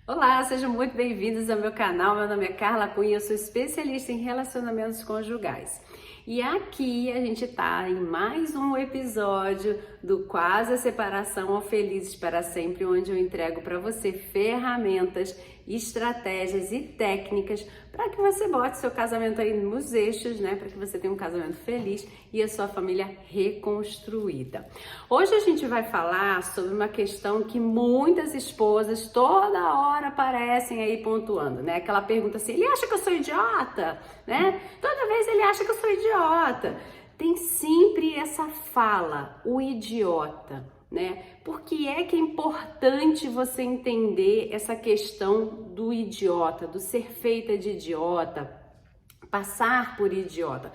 Olá, sejam muito bem-vindos ao meu canal. Meu nome é Carla Cunha, eu sou especialista em relacionamentos conjugais. E aqui a gente tá em mais um episódio do Quase a Separação ou Felizes para Sempre, onde eu entrego para você ferramentas, estratégias e técnicas para que você bote seu casamento aí nos eixos, né? Para que você tenha um casamento feliz e a sua família reconstruída. Hoje a gente vai falar sobre uma questão que muitas esposas toda hora aparecem aí pontuando, né? Aquela pergunta assim: ele acha que eu sou idiota, né? Toda vez ele acha que eu sou idiota. Tem sempre essa fala, o idiota, né? Por que é importante você entender essa questão do idiota, do ser feita de idiota, passar por idiota?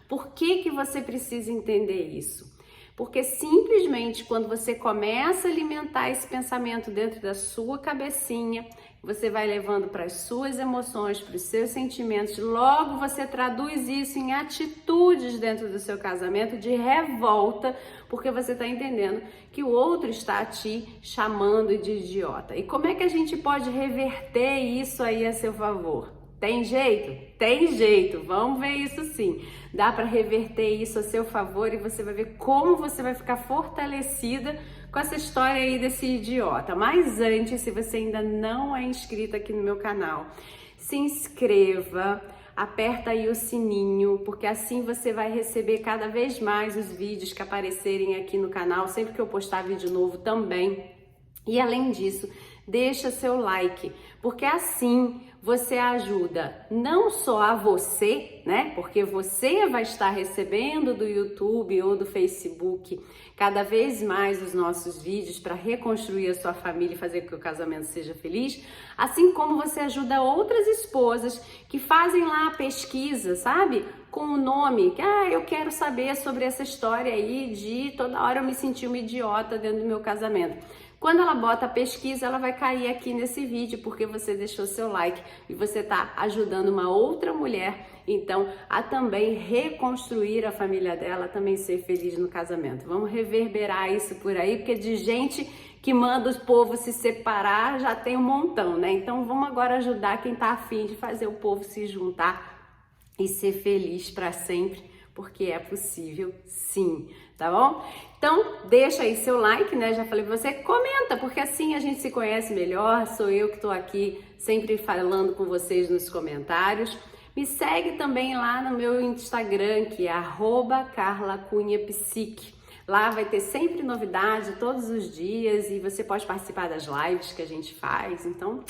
Por que você precisa entender isso? Porque simplesmente quando você começa a alimentar esse pensamento dentro da sua cabecinha, você vai levando para as suas emoções, para os seus sentimentos, logo você traduz isso em atitudes dentro do seu casamento de revolta, porque você está entendendo que o outro está te chamando de idiota. E como é que a gente pode reverter isso aí a seu favor? Tem jeito? Tem jeito, vamos ver isso sim. Dá para reverter isso a seu favor e você vai ver como você vai ficar fortalecida com essa história aí desse idiota. Mas antes, se você ainda não é inscrito aqui no meu canal, se inscreva, aperta aí o sininho, porque assim você vai receber cada vez mais os vídeos que aparecerem aqui no canal, sempre que eu postar vídeo novo também. E além disso, deixa seu like, porque assim você ajuda não só a você, né? Porque você vai estar recebendo do YouTube ou do Facebook cada vez mais os nossos vídeos para reconstruir a sua família e fazer com que o casamento seja feliz, assim como você ajuda outras esposas que fazem lá a pesquisa, sabe? Com o nome, que eu quero saber sobre essa história aí de toda hora eu me senti uma idiota dentro do meu casamento. Quando ela bota a pesquisa, ela vai cair aqui nesse vídeo, porque você deixou seu like e você está ajudando uma outra mulher, então, a também reconstruir a família dela, também ser feliz no casamento. Vamos reverberar isso por aí, porque de gente que manda o povo se separar já tem um montão, né? Então, vamos agora ajudar quem tá afim de fazer o povo se juntar e ser feliz para sempre, porque é possível sim, tá bom? Então, deixa aí seu like, né? Já falei pra você, comenta, porque assim a gente se conhece melhor, sou eu que tô aqui sempre falando com vocês nos comentários. Me segue também lá no meu Instagram, que é @carlacunhapsique. Lá vai ter sempre novidade todos os dias e você pode participar das lives que a gente faz, então,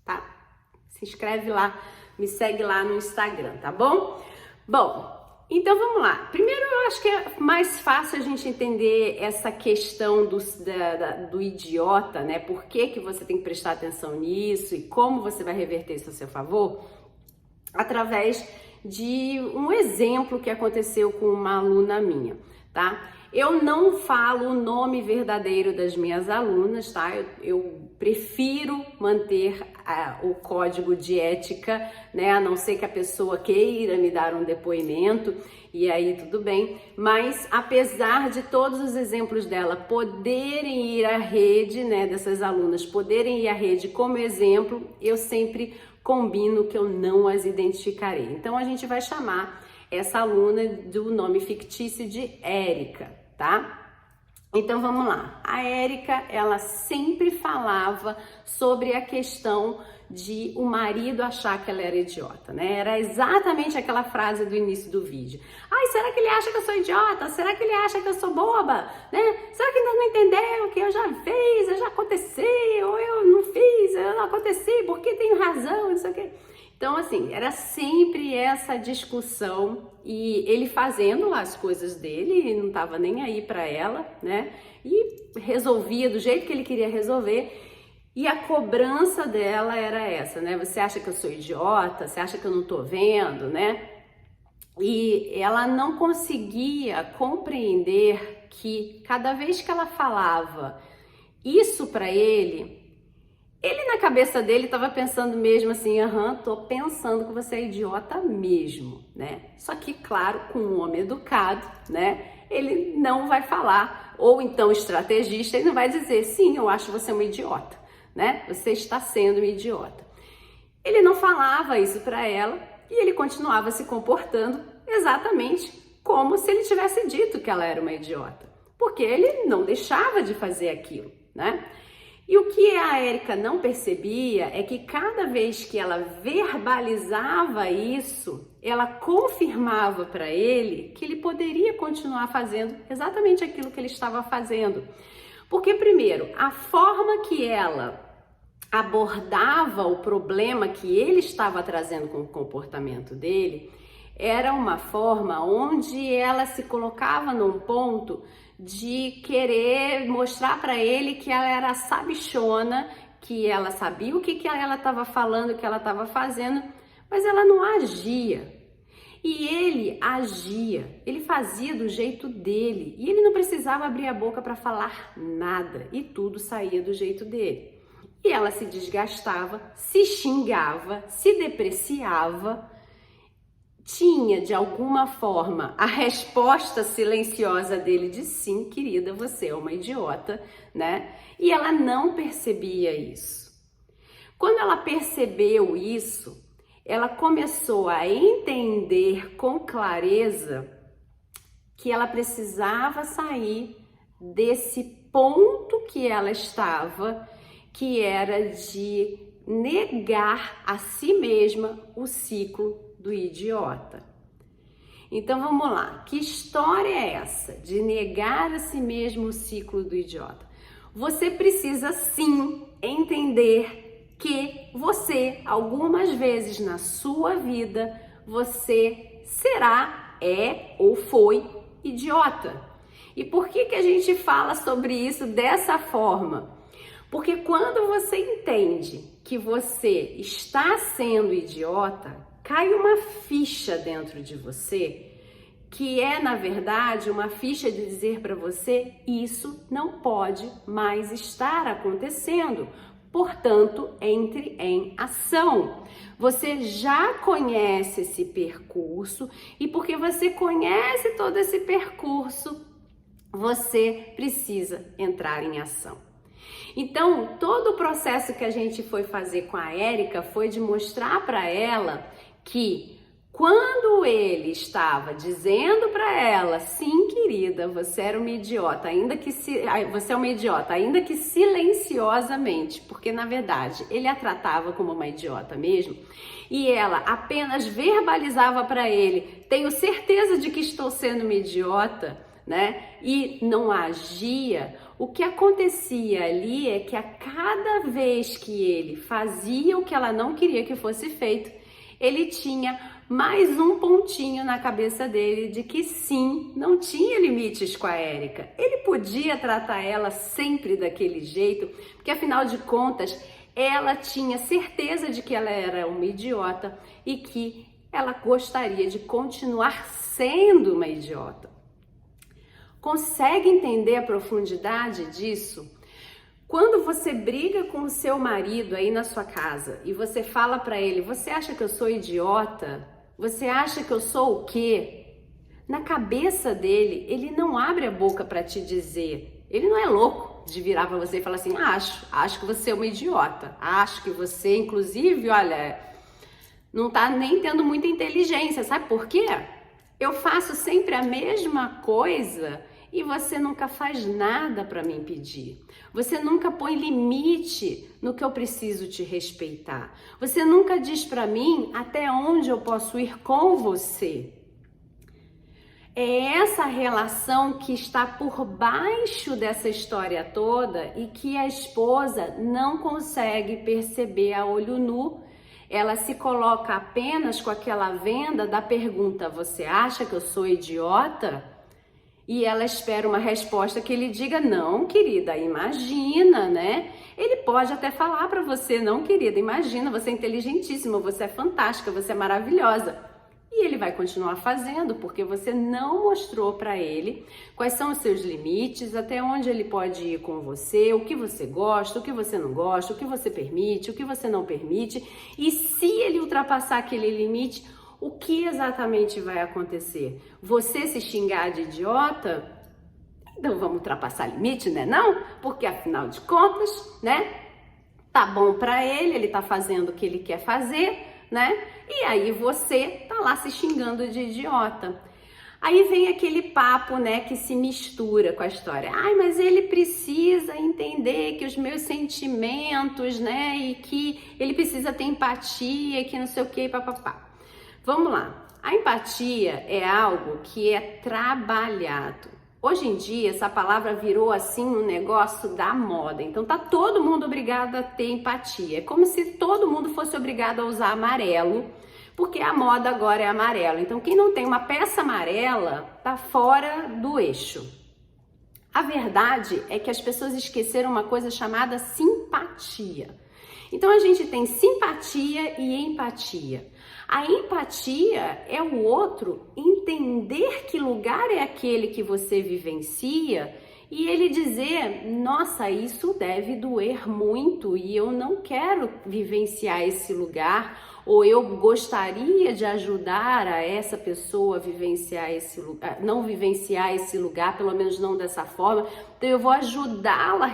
tá? Se inscreve lá, me segue lá no Instagram, tá bom? Bom, então vamos lá. Primeiro eu acho que é mais fácil a gente entender essa questão do idiota, né? Por que você tem que prestar atenção nisso e como você vai reverter isso a seu favor? Através de um exemplo que aconteceu com uma aluna minha, tá? Eu não falo o nome verdadeiro das minhas alunas, tá? Eu prefiro manter o código de ética, né? A não ser que a pessoa queira me dar um depoimento, e aí tudo bem. Mas apesar de todos os exemplos dela poderem ir à rede, né? Dessas alunas poderem ir à rede como exemplo, eu sempre combino que eu não as identificarei. Então a gente vai chamar essa aluna do nome fictício de Érica, tá? Então vamos lá. A Érica, ela sempre falava sobre a questão de o marido achar que ela era idiota, né? Era exatamente aquela frase do início do vídeo. Ai, será que ele acha que eu sou idiota? Será que ele acha que eu sou boba? Né? Será que ainda não entendeu que eu já fiz, eu já aconteci, ou eu não fiz, eu não aconteci, porque tenho razão, não sei o quê. Então, assim, era sempre essa discussão e ele fazendo lá as coisas dele, não tava nem aí pra ela, né? E resolvia do jeito que ele queria resolver. E a cobrança dela era essa, né? Você acha que eu sou idiota? Você acha que eu não tô vendo, né? E ela não conseguia compreender que cada vez que ela falava isso pra ele na cabeça dele estava pensando mesmo assim, tô pensando que você é idiota mesmo, né? Só que, claro, com um homem educado, né? Ele não vai falar, ou então estrategista, ele não vai dizer, sim, eu acho você uma idiota, né? Você está sendo um idiota. Ele não falava isso para ela e ele continuava se comportando exatamente como se ele tivesse dito que ela era uma idiota, porque ele não deixava de fazer aquilo, né? E o que a Érica não percebia é que cada vez que ela verbalizava isso, ela confirmava para ele que ele poderia continuar fazendo exatamente aquilo que ele estava fazendo. Porque, primeiro, a forma que ela abordava o problema que ele estava trazendo com o comportamento dele era uma forma onde ela se colocava num ponto de querer mostrar para ele que ela era sabichona, que ela sabia o que ela estava falando, o que ela estava fazendo, mas ela não agia. E ele agia, ele fazia do jeito dele e ele não precisava abrir a boca para falar nada e tudo saía do jeito dele. E ela se desgastava, se xingava, se depreciava, tinha de alguma forma a resposta silenciosa dele de sim, querida, você é uma idiota, né? E ela não percebia isso. Quando ela percebeu isso, ela começou a entender com clareza que ela precisava sair desse ponto que ela estava, que era de negar a si mesma o ciclo do idiota. Então vamos lá, que história é essa de negar a si mesmo o ciclo do idiota? Você precisa sim entender que você, algumas vezes na sua vida, você será, é ou foi idiota. E por que a gente fala sobre isso dessa forma? Porque quando você entende que você está sendo idiota, cai uma ficha dentro de você, que é, na verdade, uma ficha de dizer para você, isso não pode mais estar acontecendo. Portanto, entre em ação. Você já conhece esse percurso e porque você conhece todo esse percurso, você precisa entrar em ação. Então, todo o processo que a gente foi fazer com a Érica foi de mostrar para ela que quando ele estava dizendo para ela, sim, querida, você era uma idiota, você é uma idiota, ainda que silenciosamente, porque na verdade ele a tratava como uma idiota mesmo, e ela apenas verbalizava para ele, tenho certeza de que estou sendo uma idiota, né? E não agia. O que acontecia ali é que a cada vez que ele fazia o que ela não queria que fosse feito, ele tinha mais um pontinho na cabeça dele de que sim, não tinha limites com a Érica. Ele podia tratar ela sempre daquele jeito, porque afinal de contas, ela tinha certeza de que ela era uma idiota e que ela gostaria de continuar sendo uma idiota. Consegue entender a profundidade disso? Quando você briga com o seu marido aí na sua casa e você fala para ele, você acha que eu sou idiota? Você acha que eu sou o quê? Na cabeça dele, ele não abre a boca para te dizer. Ele não é louco de virar para você e falar assim, acho que você é uma idiota. Acho que você, inclusive, olha, não tá nem tendo muita inteligência. Sabe por quê? Eu faço sempre a mesma coisa e você nunca faz nada para me impedir. Você nunca põe limite no que eu preciso te respeitar. Você nunca diz para mim até onde eu posso ir com você. É essa relação que está por baixo dessa história toda e que a esposa não consegue perceber a olho nu. Ela se coloca apenas com aquela venda da pergunta, você acha que eu sou idiota? E ela espera uma resposta que ele diga, não, querida, imagina, né? Ele pode até falar para você, não, querida, imagina, você é inteligentíssima, você é fantástica, você é maravilhosa. E ele vai continuar fazendo, porque você não mostrou para ele quais são os seus limites, até onde ele pode ir com você, o que você gosta, o que você não gosta, o que você permite, o que você não permite. E se ele ultrapassar aquele limite, o que exatamente vai acontecer? Você se xingar de idiota? Então vamos ultrapassar limite, né? Não? Porque afinal de contas, né? tá bom pra ele tá fazendo o que ele quer fazer, né? E aí você tá lá se xingando de idiota. Aí vem aquele papo, né, que se mistura com a história. Ai, mas ele precisa entender que os meus sentimentos, né, e que ele precisa ter empatia, que não sei o que, papapá. Vamos lá. A empatia é algo que é trabalhado. Hoje em dia, essa palavra virou assim um negócio da moda. Então tá todo mundo obrigado a ter empatia. É como se todo mundo fosse obrigado a usar amarelo, porque a moda agora é amarelo. Então quem não tem uma peça amarela tá fora do eixo. A verdade é que as pessoas esqueceram uma coisa chamada simpatia. Então a gente tem simpatia e empatia. A empatia é o outro entender que lugar é aquele que você vivencia e ele dizer, nossa, isso deve doer muito e eu não quero vivenciar esse lugar, ou eu gostaria de ajudar a essa pessoa a vivenciar esse lugar, não vivenciar esse lugar, pelo menos não dessa forma, então eu vou ajudá-la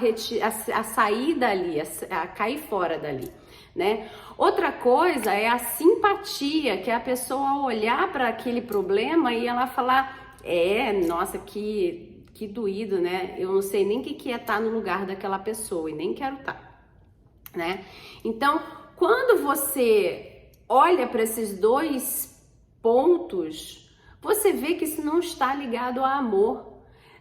a sair dali, a cair fora dali, né? Outra coisa é a simpatia, que é a pessoa olhar para aquele problema e ela falar, nossa, que doído, né? Eu não sei nem o que é estar no lugar daquela pessoa e nem quero estar, né? Então, quando você olha para esses dois pontos, você vê que isso não está ligado a amor.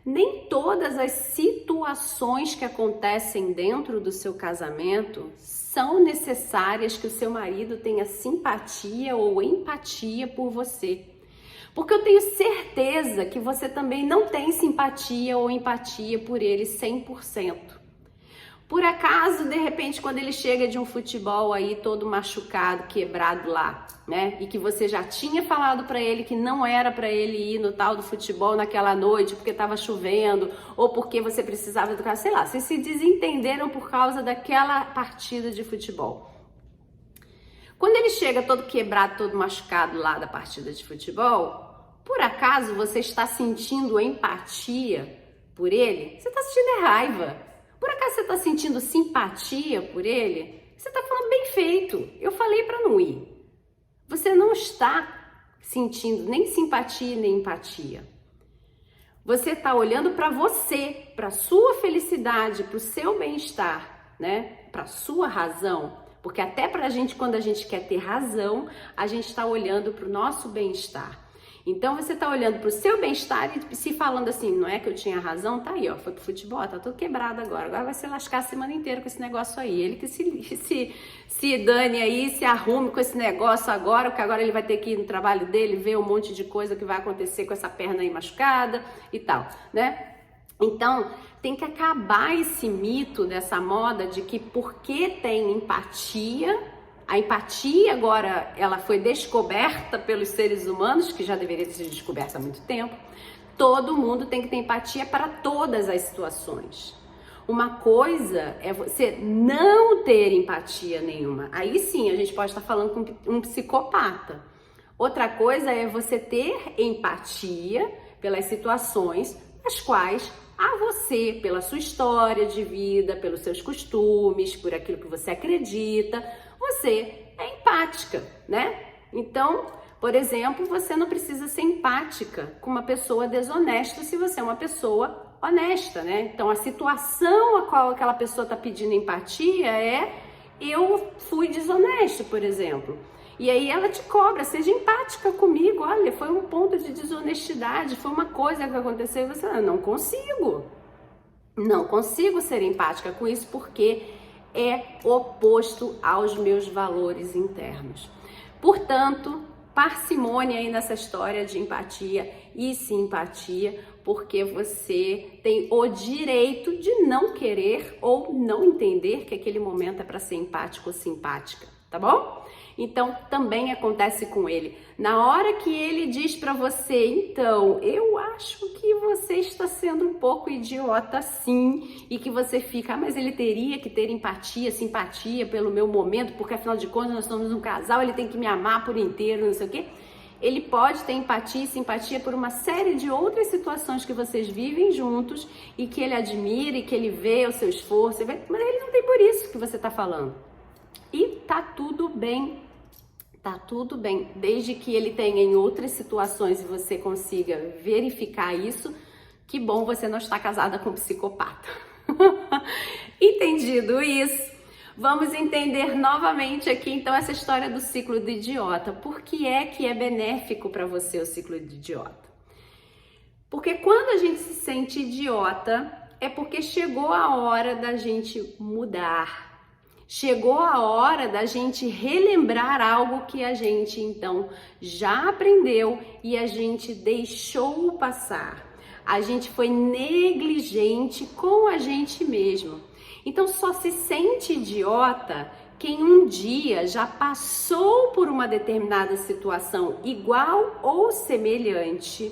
Nem todas as situações que acontecem dentro do seu casamento são necessárias que o seu marido tenha simpatia ou empatia por você. Porque eu tenho certeza que você também não tem simpatia ou empatia por ele 100%. Por acaso, de repente, quando ele chega de um futebol aí todo machucado, quebrado lá, né? E que você já tinha falado pra ele que não era pra ele ir no tal do futebol naquela noite porque tava chovendo ou porque você precisava do carro, sei lá, vocês se desentenderam por causa daquela partida de futebol. Quando ele chega todo quebrado, todo machucado lá da partida de futebol, por acaso você está sentindo empatia por ele? Você está sentindo raiva. Por acaso você está sentindo simpatia por ele? Você está falando bem feito. Eu falei para não ir. Você não está sentindo nem simpatia nem empatia. Você está olhando para você, para sua felicidade, para o seu bem-estar, né? Para sua razão. Porque até para a gente, quando a gente quer ter razão, a gente está olhando para o nosso bem-estar. Então você tá olhando pro seu bem-estar e se falando assim, não é que eu tinha razão? Tá aí, ó, foi pro futebol, tá tudo quebrado agora vai se lascar a semana inteira com esse negócio aí. Ele que se dane aí, se arrume com esse negócio agora, porque agora ele vai ter que ir no trabalho dele, ver um monte de coisa que vai acontecer com essa perna aí machucada e tal, né? Então, tem que acabar esse mito dessa moda de que porque tem empatia, a empatia agora, ela foi descoberta pelos seres humanos, que já deveria ter sido descoberta há muito tempo. Todo mundo tem que ter empatia para todas as situações. Uma coisa é você não ter empatia nenhuma. Aí sim, a gente pode estar falando com um psicopata. Outra coisa é você ter empatia pelas situações as quais a você, pela sua história de vida, pelos seus costumes, por aquilo que você acredita, você é empática, né? Então, por exemplo, você não precisa ser empática com uma pessoa desonesta se você é uma pessoa honesta, né? Então, a situação a qual aquela pessoa está pedindo empatia é eu fui desonesto, por exemplo. E aí ela te cobra, seja empática comigo, olha, foi um ponto de desonestidade, foi uma coisa que aconteceu e você, não consigo ser empática com isso porque é oposto aos meus valores internos. Portanto, parcimônia aí nessa história de empatia e simpatia, porque você tem o direito de não querer ou não entender que aquele momento é para ser empático ou simpática, tá bom? Então, também acontece com ele. Na hora que ele diz para você, então, eu acho que você está sendo um pouco idiota sim, e que você fica, mas ele teria que ter empatia, simpatia pelo meu momento, porque afinal de contas nós somos um casal, ele tem que me amar por inteiro, não sei o quê. Ele pode ter empatia e simpatia por uma série de outras situações que vocês vivem juntos e que ele admira e que ele vê o seu esforço, mas ele não tem por isso que você tá falando. E tá tudo bem. Tá tudo bem, desde que ele tenha em outras situações e você consiga verificar isso, que bom você não está casada com um psicopata. Entendido isso, vamos entender novamente aqui então essa história do ciclo do idiota. Por que é benéfico para você o ciclo do idiota? Porque quando a gente se sente idiota, é porque chegou a hora da gente mudar. Chegou a hora da gente relembrar algo que a gente então já aprendeu e a gente deixou passar. A gente foi negligente com a gente mesmo. Então só se sente idiota quem um dia já passou por uma determinada situação igual ou semelhante,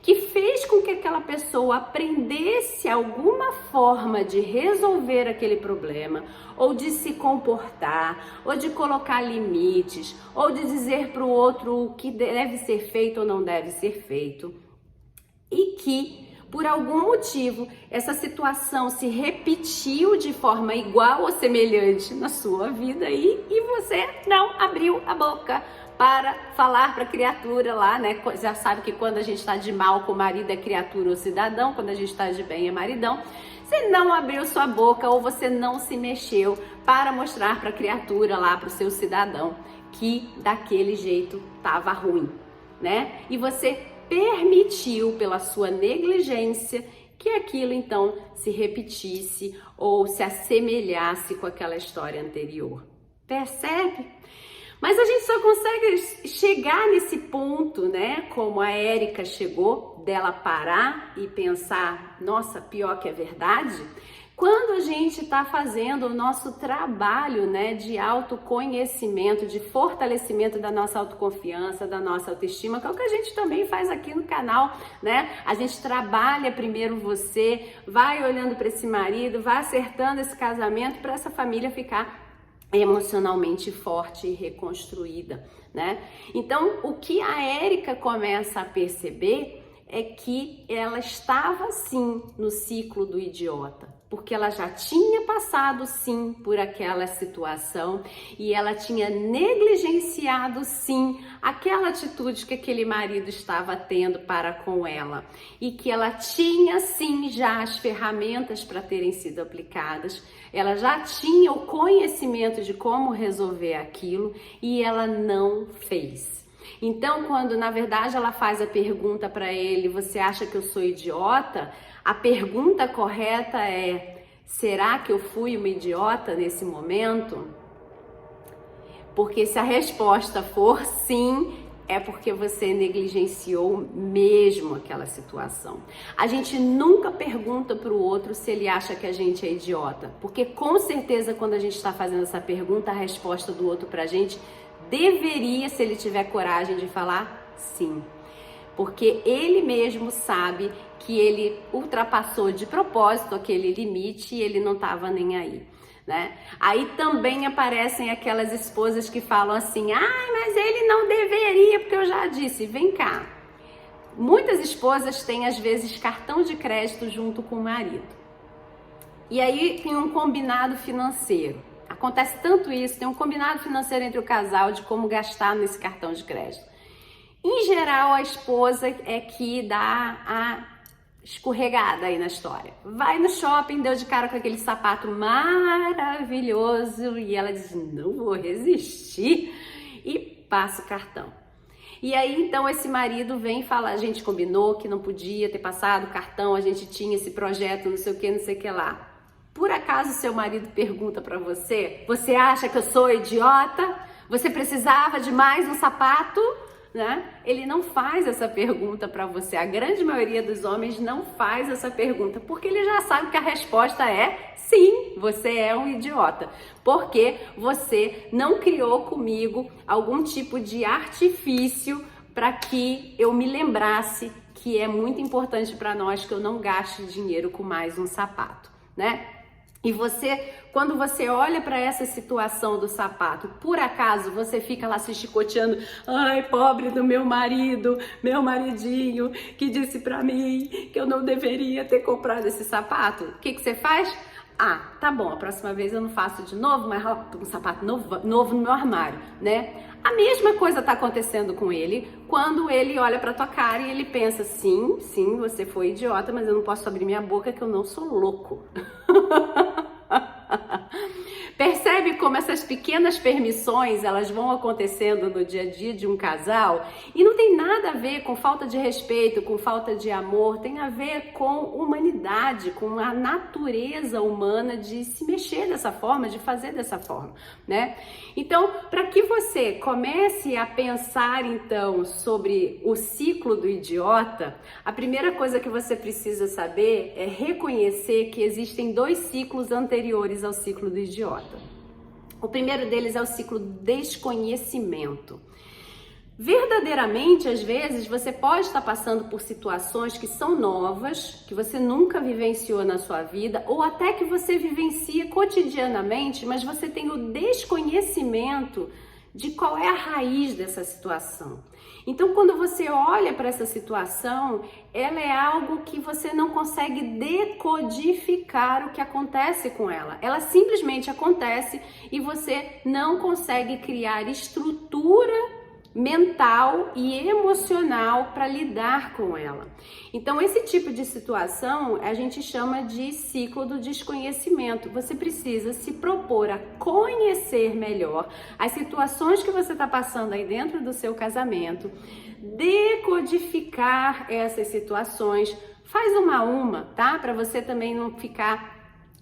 que fez com que aquela pessoa aprendesse alguma forma de resolver aquele problema, ou de se comportar, ou de colocar limites, ou de dizer para o outro o que deve ser feito ou não deve ser feito. E que, por algum motivo, essa situação se repetiu de forma igual ou semelhante na sua vida e você não abriu a boca para falar para a criatura lá, né? Já sabe que quando a gente está de mal com o marido é criatura ou cidadão, quando a gente está de bem é maridão. Você não abriu sua boca ou você não se mexeu para mostrar para a criatura lá, para o seu cidadão, que daquele jeito estava ruim, né? E você permitiu pela sua negligência que aquilo então se repetisse ou se assemelhasse com aquela história anterior. Percebe? Mas a gente só consegue chegar nesse ponto, né? Como a Érica chegou, dela parar e pensar, nossa, pior que é verdade, quando a gente está fazendo o nosso trabalho, né, de autoconhecimento, de fortalecimento da nossa autoconfiança, da nossa autoestima, que é o que a gente também faz aqui no canal, né? A gente trabalha primeiro você, vai olhando para esse marido, vai acertando esse casamento para essa família ficar emocionalmente forte e reconstruída, né? Então, o que a Érica começa a perceber é que ela estava sim no ciclo do idiota, porque ela já tinha passado sim por aquela situação e ela tinha negligenciado sim aquela atitude que aquele marido estava tendo para com ela e que ela tinha sim já as ferramentas para terem sido aplicadas, ela já tinha o conhecimento de como resolver aquilo e ela não fez. Então, quando na verdade ela faz a pergunta para ele, você acha que eu sou idiota? A pergunta correta é, será que eu fui uma idiota nesse momento? Porque se a resposta for sim, é porque você negligenciou mesmo aquela situação. A gente nunca pergunta para o outro se ele acha que a gente é idiota, porque com certeza quando a gente está fazendo essa pergunta, a resposta do outro para a gente deveria, se ele tiver coragem de falar, sim. Porque ele mesmo sabe que ele ultrapassou de propósito aquele limite e ele não estava nem aí, né? Aí também aparecem aquelas esposas que falam assim, mas ele não deveria, porque eu já disse, vem cá. Muitas esposas têm às vezes cartão de crédito junto com o marido. E aí tem um combinado financeiro. Acontece tanto isso, tem um combinado financeiro entre o casal de como gastar nesse cartão de crédito. Em geral, a esposa é que dá a escorregada aí na história. Vai no shopping, deu de cara com aquele sapato maravilhoso e ela diz, não vou resistir, e passa o cartão. E aí, então, esse marido vem e fala, a gente combinou que não podia ter passado o cartão, a gente tinha esse projeto, não sei o que lá. Por acaso seu marido pergunta para você, você acha que eu sou idiota? Você precisava de mais um sapato? Né? Ele não faz essa pergunta para você. A grande maioria dos homens não faz essa pergunta, porque ele já sabe que a resposta é sim, você é um idiota. Porque você não criou comigo algum tipo de artifício para que eu me lembrasse que é muito importante para nós que eu não gaste dinheiro com mais um sapato, né? E você, quando você olha para essa situação do sapato, por acaso você fica lá se chicoteando, ai, pobre do meu marido, meu maridinho, que disse para mim que eu não deveria ter comprado esse sapato. O que você faz? Ah, tá bom, a próxima vez eu não faço de novo, mas ó, tô com um sapato novo no meu armário, né? A mesma coisa tá acontecendo com ele quando ele olha pra tua cara e ele pensa, sim, você foi idiota, mas eu não posso abrir minha boca que eu não sou louco. Percebe como essas pequenas permissões, elas vão acontecendo no dia a dia de um casal e não tem nada a ver com falta de respeito, com falta de amor, tem a ver com humanidade, com a natureza humana de se mexer dessa forma, de fazer dessa forma, né? Então, para que você comece a pensar então sobre o ciclo do idiota, a primeira coisa que você precisa saber é reconhecer que existem 2 ciclos anteriores ao ciclo do idiota. O primeiro deles é o ciclo do desconhecimento. Verdadeiramente, às vezes, você pode estar passando por situações que são novas, que você nunca vivenciou na sua vida, ou até que você vivencia cotidianamente, mas você tem o desconhecimento de qual é a raiz dessa situação. Então, quando você olha para essa situação, ela é algo que você não consegue decodificar o que acontece com ela. Ela simplesmente acontece e você não consegue criar estrutura mental e emocional para lidar com ela. Então, esse tipo de situação a gente chama de ciclo do desconhecimento. Você precisa se propor a conhecer melhor as situações que você está passando aí dentro do seu casamento, decodificar essas situações, faz uma a uma, tá? Para você também não ficar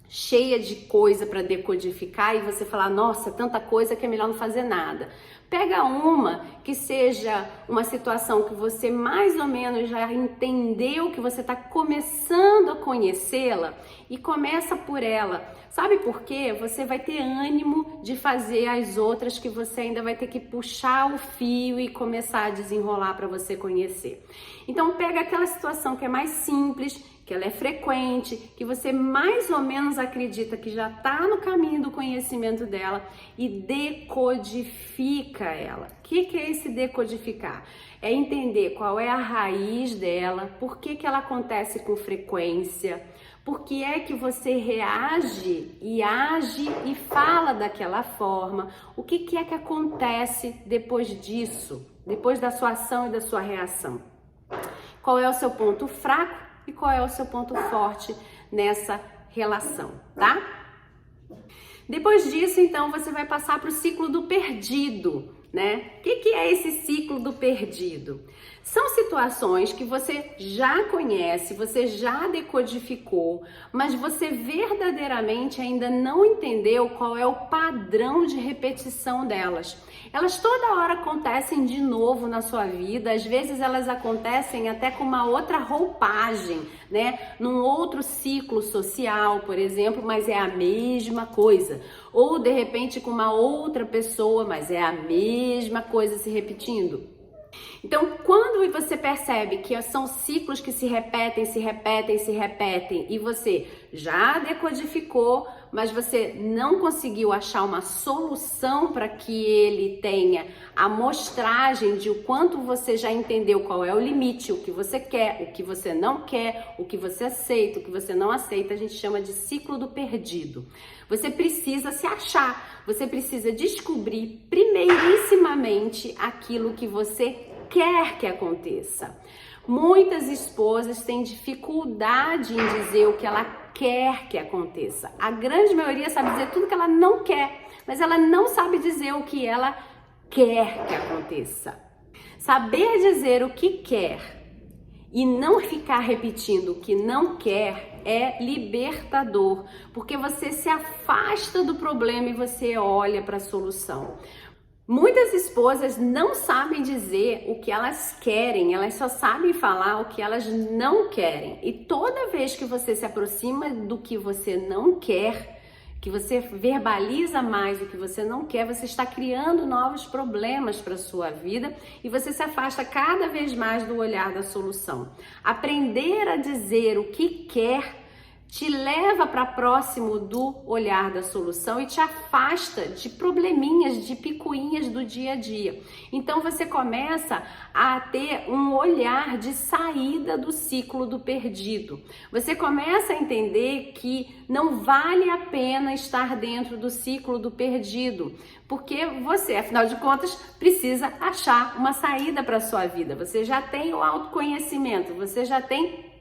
cheia de coisa para decodificar e você falar, nossa, tanta coisa que é melhor não fazer nada. Pega uma que seja uma situação que você mais ou menos já entendeu, que você está começando a conhecê-la e começa por ela. Sabe por quê? Você vai ter ânimo de fazer as outras que você ainda vai ter que puxar o fio e começar a desenrolar para você conhecer. Então pega aquela situação que é mais simples, que ela é frequente, que você mais ou menos acredita que já está no caminho do conhecimento dela e decodifica ela. O que é esse decodificar? É entender qual é a raiz dela, por que ela acontece com frequência, por que é que você reage e age e fala daquela forma, o que é que acontece depois disso, depois da sua ação e da sua reação. Qual é o seu ponto fraco e qual é o seu ponto forte nessa relação, tá? Depois disso, então, você vai passar para o ciclo do perdido, né? O que é esse ciclo do perdido? São situações que você já conhece, você já decodificou, mas você verdadeiramente ainda não entendeu qual é o padrão de repetição delas. Elas toda hora acontecem de novo na sua vida, às vezes elas acontecem até com uma outra roupagem, né? Num outro ciclo social, por exemplo, mas é a mesma coisa. Ou de repente com uma outra pessoa, mas é a mesma coisa se repetindo. Então, quando você percebe que são ciclos que se repetem e você já decodificou, mas você não conseguiu achar uma solução para que ele tenha a amostragem de o quanto você já entendeu qual é o limite, o que você quer, o que você não quer, o que você aceita, o que você não aceita, a gente chama de ciclo do perdido. Você precisa se achar, você precisa descobrir primeirissimamente aquilo que você quer que aconteça. Muitas esposas têm dificuldade em dizer o que ela quer que aconteça. A grande maioria sabe dizer tudo que ela não quer, mas ela não sabe dizer o que ela quer que aconteça. Saber dizer o que quer e não ficar repetindo o que não quer é libertador, porque você se afasta do problema e você olha para a solução. Muitas esposas não sabem dizer o que elas querem, elas só sabem falar o que elas não querem. E toda vez que você se aproxima do que você não quer, que você verbaliza mais o que você não quer, você está criando novos problemas para a sua vida e você se afasta cada vez mais do olhar da solução. Aprender a dizer o que quer te leva para próximo do olhar da solução e te afasta de probleminhas, de picuinhas do dia a dia. Então você começa a ter um olhar de saída do ciclo do perdido. Você começa a entender que não vale a pena estar dentro do ciclo do perdido, porque você, afinal de contas, precisa achar uma saída para a sua vida. Você já tem o autoconhecimento, você já tem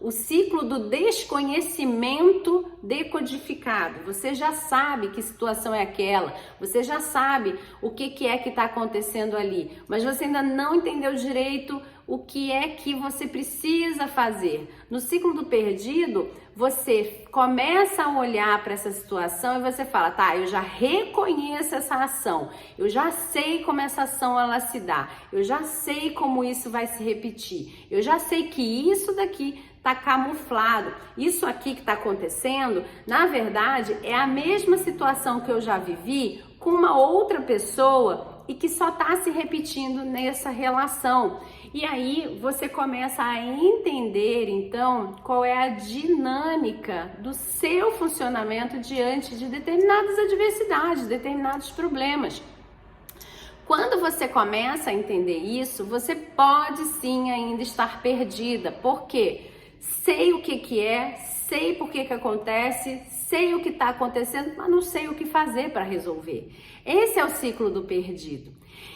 o ciclo do desconhecimento decodificado. Você já sabe que situação é aquela, você já sabe o que é que está acontecendo ali, mas você ainda não entendeu direito o que é que você precisa fazer. No ciclo do perdido, você começa a olhar para essa situação e você fala, tá, eu já reconheço essa ação, eu já sei como essa ação ela se dá, eu já sei como isso vai se repetir, eu já sei que isso daqui tá camuflado, isso aqui que está acontecendo, na verdade, é a mesma situação que eu já vivi com uma outra pessoa e que só está se repetindo nessa relação. E aí você começa a entender, então, qual é a dinâmica do seu funcionamento diante de determinadas adversidades, determinados problemas. Quando você começa a entender isso, você pode sim ainda estar perdida. Por quê? Sei o que é, sei por que acontece, sei o que está acontecendo, mas não sei o que fazer para resolver. Esse é o ciclo do perdido.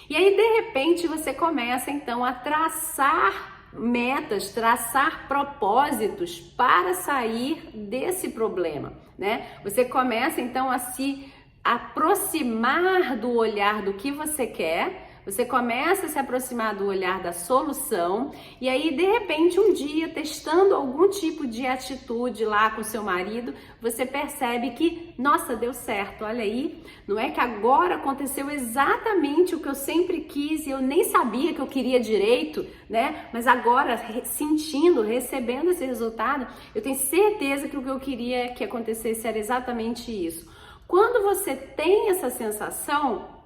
E aí, de repente, você começa então a traçar metas, traçar propósitos para sair desse problema, né? Você começa então a se aproximar do olhar do que você quer. Você começa a se aproximar do olhar da solução e aí, de repente, um dia, testando algum tipo de atitude lá com seu marido, você percebe que, nossa, deu certo, olha aí, não é que agora aconteceu exatamente o que eu sempre quis e eu nem sabia que eu queria direito, né? Mas agora, sentindo, recebendo esse resultado, eu tenho certeza que o que eu queria que acontecesse era exatamente isso. Quando você tem essa sensação,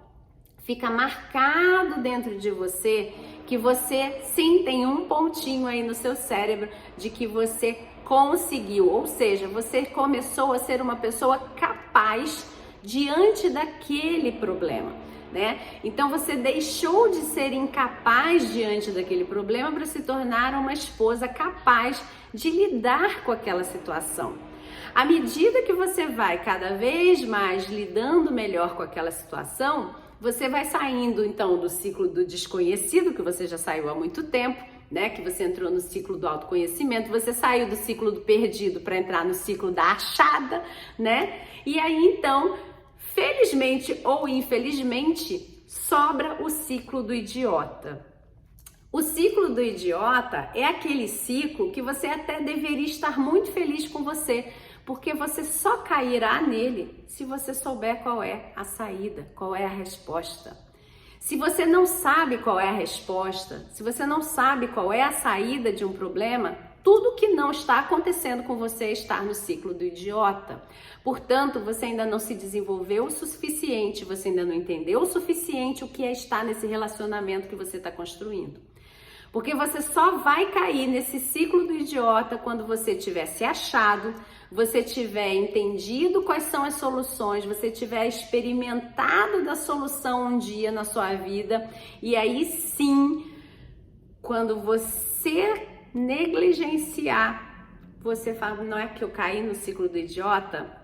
fica marcado dentro de você que você sim tem um pontinho aí no seu cérebro de que você conseguiu, ou seja, você começou a ser uma pessoa capaz diante daquele problema, né? Então você deixou de ser incapaz diante daquele problema para se tornar uma esposa capaz de lidar com aquela situação. À medida que você vai cada vez mais lidando melhor com aquela situação, você vai saindo então do ciclo do desconhecido, que você já saiu há muito tempo, né? Que você entrou no ciclo do autoconhecimento, você saiu do ciclo do perdido para entrar no ciclo da achada, né? E aí então, felizmente ou infelizmente, sobra o ciclo do idiota. O ciclo do idiota é aquele ciclo que você até deveria estar muito feliz com você, porque você só cairá nele se você souber qual é a saída, qual é a resposta. Se você não sabe qual é a resposta, se você não sabe qual é a saída de um problema, tudo que não está acontecendo com você está no ciclo do idiota. Portanto, você ainda não se desenvolveu o suficiente, você ainda não entendeu o suficiente o que é estar nesse relacionamento que você está construindo. Porque você só vai cair nesse ciclo do idiota quando você tiver se achado, você tiver entendido quais são as soluções, você tiver experimentado da solução um dia na sua vida, e aí sim, quando você negligenciar, você fala, não é que eu caí no ciclo do idiota?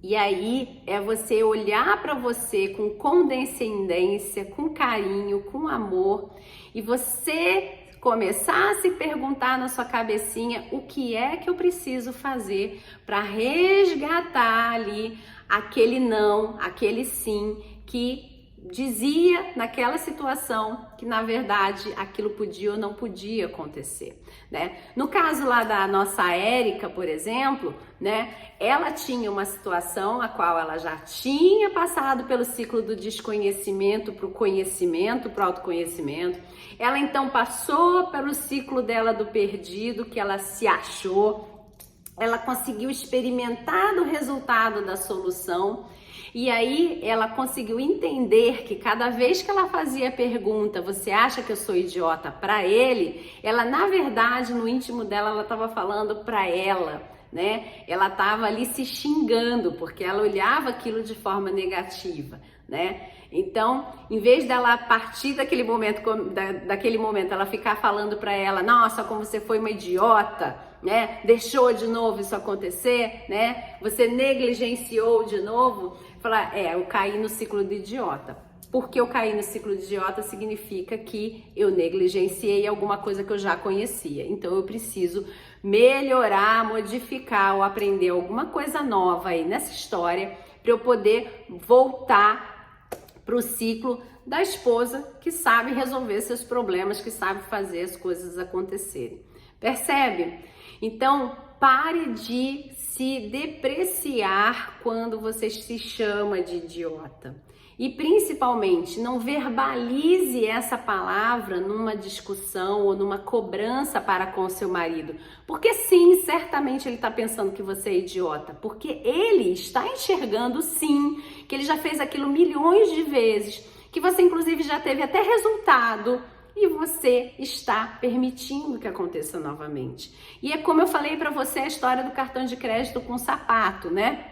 E aí é você olhar para você com condescendência, com carinho, com amor, e você começar a se perguntar na sua cabecinha o que é que eu preciso fazer para resgatar ali aquele não, aquele sim que dizia naquela situação que na verdade aquilo podia ou não podia acontecer, né? No caso lá da nossa Érica, por exemplo, né? Ela tinha uma situação a qual ela já tinha passado pelo ciclo do desconhecimento para o conhecimento, para o autoconhecimento. Ela então passou pelo ciclo dela do perdido, que ela se achou, ela conseguiu experimentar o resultado da solução. E aí ela conseguiu entender que cada vez que ela fazia a pergunta, você acha que eu sou idiota, para ele, ela na verdade no íntimo dela ela estava falando para ela, né? Ela estava ali se xingando porque ela olhava aquilo de forma negativa, né? Então, em vez dela partir daquele momento, ela ficar falando para ela, nossa, como você foi uma idiota, né? Deixou de novo isso acontecer, né? Você negligenciou de novo. Falar, eu caí no ciclo do idiota. Porque eu caí no ciclo de idiota significa que eu negligenciei alguma coisa que eu já conhecia. Então eu preciso melhorar, modificar ou aprender alguma coisa nova aí nessa história para eu poder voltar para o ciclo da esposa que sabe resolver seus problemas, que sabe fazer as coisas acontecerem. Percebe? Então, pare de se depreciar quando você se chama de idiota. E principalmente, não verbalize essa palavra numa discussão ou numa cobrança para com seu marido. Porque sim, certamente ele está pensando que você é idiota. Porque ele está enxergando sim, que ele já fez aquilo milhões de vezes, que você inclusive já teve até resultado. E você está permitindo que aconteça novamente. E é como eu falei para você a história do cartão de crédito com sapato, né?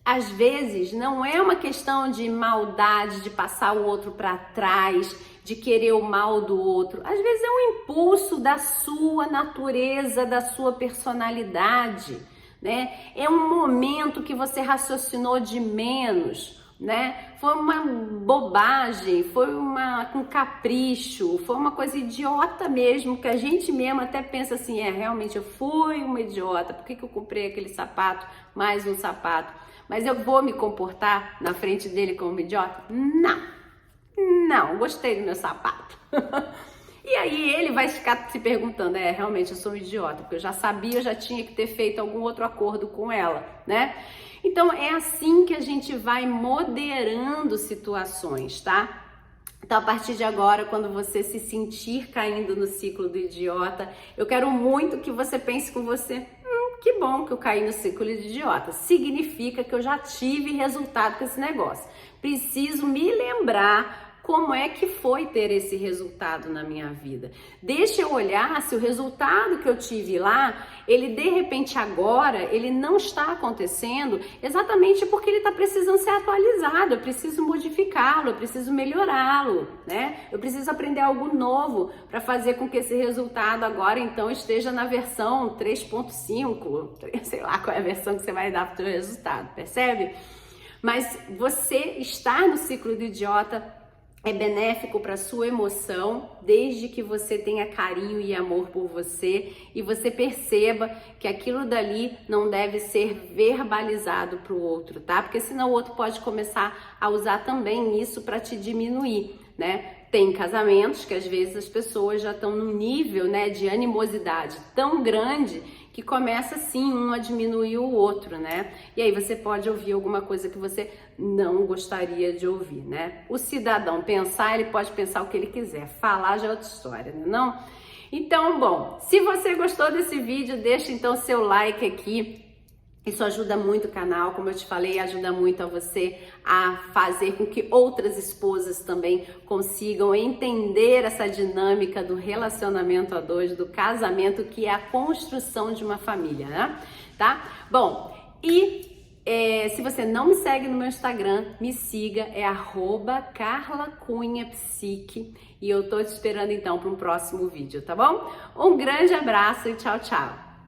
Às vezes não é uma questão de maldade, de passar o outro para trás, de querer o mal do outro. Às vezes é um impulso da sua natureza, da sua personalidade, né? É um momento que você raciocinou de menos, né? Foi uma bobagem, foi um capricho, foi uma coisa idiota mesmo, que a gente mesmo até pensa assim, realmente eu fui uma idiota, por que eu comprei aquele sapato, mais um sapato? Mas eu vou me comportar na frente dele como idiota? Não, gostei do meu sapato. E aí ele vai ficar se perguntando, realmente eu sou um idiota, porque eu já sabia, eu já tinha que ter feito algum outro acordo com ela, né? Então é assim que a gente vai moderando situações, tá? Então, a partir de agora, quando você se sentir caindo no ciclo do idiota, eu quero muito que você pense com você, que bom que eu caí no ciclo de idiota. Significa que eu já tive resultado com esse negócio. Preciso me lembrar como é que foi ter esse resultado na minha vida. Deixa eu olhar se o resultado que eu tive lá, ele de repente agora, ele não está acontecendo exatamente porque ele está precisando ser atualizado, eu preciso modificá-lo, eu preciso melhorá-lo, né? Eu preciso aprender algo novo para fazer com que esse resultado agora então esteja na versão 3.5, sei lá qual é a versão que você vai dar para o seu resultado, percebe? Mas você estar no ciclo do idiota é benéfico para sua emoção, desde que você tenha carinho e amor por você e você perceba que aquilo dali não deve ser verbalizado para o outro, tá? Porque senão o outro pode começar a usar também isso para te diminuir, né? Tem casamentos que às vezes as pessoas já estão num nível, né, de animosidade tão grande que começa sim um a diminuir o outro, né? E aí você pode ouvir alguma coisa que você não gostaria de ouvir, né? O cidadão pensar, ele pode pensar o que ele quiser, falar já é outra história, né? Não? Então, bom, se você gostou desse vídeo, deixa então seu like aqui. Isso ajuda muito o canal, como eu te falei, ajuda muito a você a fazer com que outras esposas também consigam entender essa dinâmica do relacionamento a dois, do casamento, que é a construção de uma família, né? Tá? Bom, se você não me segue no meu Instagram, me siga, é @carlacunhapsique, e eu tô te esperando então para um próximo vídeo, tá bom? Um grande abraço e tchau, tchau!